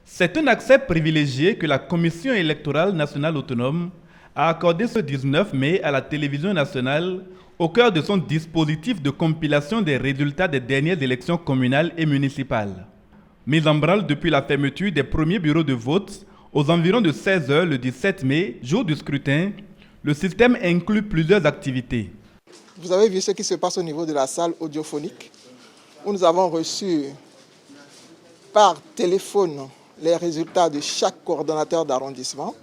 C'est un accès privilégié que la Commission électorale nationale autonome a accordé ce 19 mai à la télévision nationale au cœur de son dispositif de compilation des résultats des dernières élections communales et municipales. Mise en branle depuis la fermeture des premiers bureaux de vote aux environs de 16 h le 17 mai, jour du scrutin, le système inclut plusieurs activités. Vous avez vu ce qui se passe au niveau de la salle audiophonique, où nous avons reçu par téléphone les résultats de chaque coordonnateur d'arrondissement.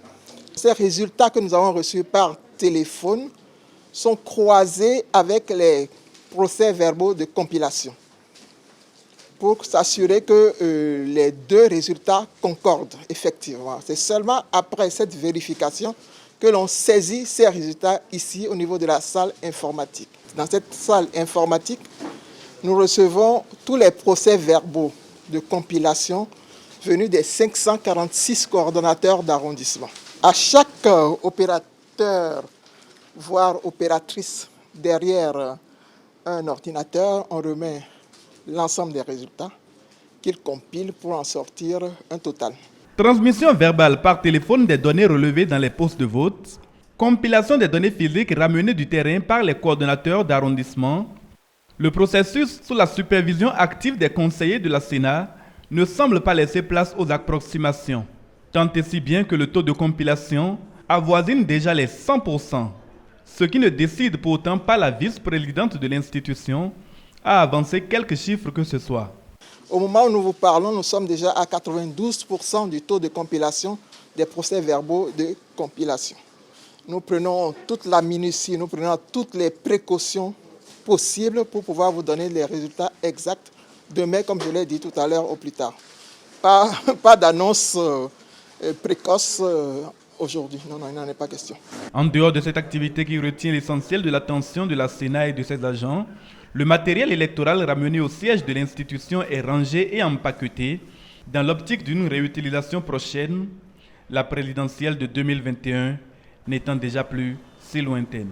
Ces résultats que nous avons reçus par téléphone sont croisés avec les procès-verbaux de compilation pour s'assurer que les deux résultats concordent effectivement. C'est seulement après cette vérification que l'on saisit ces résultats ici au niveau de la salle informatique. Dans cette salle informatique, nous recevons tous les procès-verbaux de compilation venus des 546 coordonnateurs d'arrondissement. À chaque opérateur, voire opératrice, derrière un ordinateur, on remet l'ensemble des résultats qu'il compile pour en sortir un total. Transmission verbale par téléphone des données relevées dans les postes de vote, compilation des données physiques ramenées du terrain par les coordonnateurs d'arrondissement. Le processus, sous la supervision active des conseillers de la Sénat, ne semble pas laisser place aux approximations, tant et si bien que le taux de compilation avoisine déjà les 100%, ce qui ne décide pourtant pas la vice-présidente de l'institution à avancer quelques chiffres que ce soit. Au moment où nous vous parlons, nous sommes déjà à 92% du taux de compilation des procès-verbaux de compilation. Nous prenons toute la minutie, nous prenons toutes les précautions possibles pour pouvoir vous donner les résultats exacts demain, comme je l'ai dit tout à l'heure, au plus tard. Pas d'annonce précoce aujourd'hui. Non, il n'en est pas question. En dehors de cette activité qui retient l'essentiel de l'attention de la Sénat et de ses agents, le matériel électoral ramené au siège de l'institution est rangé et empaqueté dans l'optique d'une réutilisation prochaine, la présidentielle de 2021 n'étant déjà plus si lointaine.